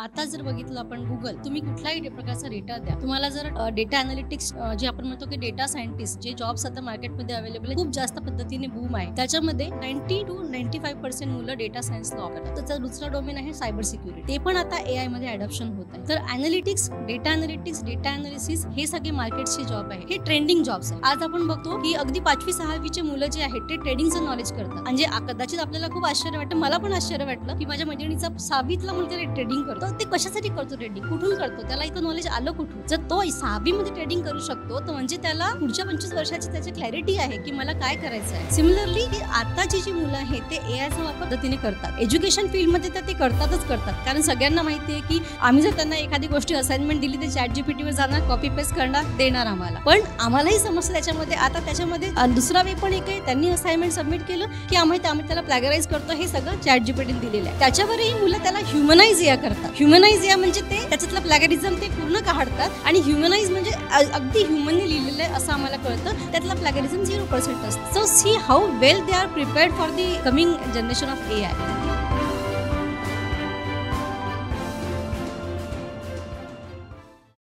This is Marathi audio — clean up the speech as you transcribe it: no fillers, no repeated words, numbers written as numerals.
आता जर बघितलं आपण गुगल, तुम्ही कुठलाही प्रकारचा डेटा द्या, तुम्हाला जर डेटा अनालिटिक्स जे आपण म्हणतो की डेटा सायंटिस्ट जे जॉब्स आता मार्केटमध्ये अवेलेबल आहे, खूप जास्त पद्धतीने बूम आहे. त्याच्यामध्ये 90 to 95% मुलं डेटा सायन्स लॉ करतात. त्याचा दुसरा डोमेन आहे सायबर सिक्युरिटी. ते पण आता AI मध्ये अडॉप्शन होत आहे. तर अनालिटिक्स, डेटा अनालिसिस हे सगळे मार्केटचे जॉब आहे. हे ट्रेंडिंग जॉब्स आहे. आज आपण बघतो की अगदी 5वी 6वीचे मुलं जे आहेत ते ट्रेडिंगचं नॉलेज करतात. म्हणजे कदाचित आपल्याला खूप आश्चर्य वाटतं, मला पण आश्चर्य वाटलं की माझ्या मैत्रिणीचा 6वीतला मुलगा ट्रेडिंग करतो. ते कशासाठी करतो ट्रेडिंग, कुठून करतो, त्याला इथं नॉलेज आलं कुठून? जर तो 6वी मध्ये ट्रेडिंग करू शकतो तर म्हणजे त्याला पुढच्या 25 वर्षाची त्याची क्लॅरिटी आहे की मला काय करायचं आहे. सिमिलरली आताची जी मुलं आहेत ते AIचा वापर पद्धतीने करतात. एज्युकेशन फील्डमध्ये तर ते करतातच करतात, कारण सगळ्यांना माहिती आहे की आम्ही जर त्यांना एखादी गोष्ट असाइनमेंट दिली तर ChatGPT वर जाणार, कॉपी पेस्ट करणार, देणार आम्हाला. पण आम्हालाही समजतं त्याच्यामध्ये. आता त्याच्यामध्ये दुसरा वे पण एक आहे, त्यांनी असाइनमेंट सबमिट केलं की आम्ही त्याला प्लॅगराइज करतो, हे सगळं ChatGPT दिलेलं आहे. त्याच्यावरही मुलं त्याला ह्युमनाइज करतात. ह्युमनाइज म्हणजे ते त्याच्यातलं प्लॅगरिझम ते पूर्ण काढतात आणि ह्युमनाइज म्हणजे अगदी ह्युमनने लिहिलेलं आहे असं आम्हाला कळतं. त्यातला प्लॅगरिझम 0% असतं. So see how well they are prepared for the coming generation of AI.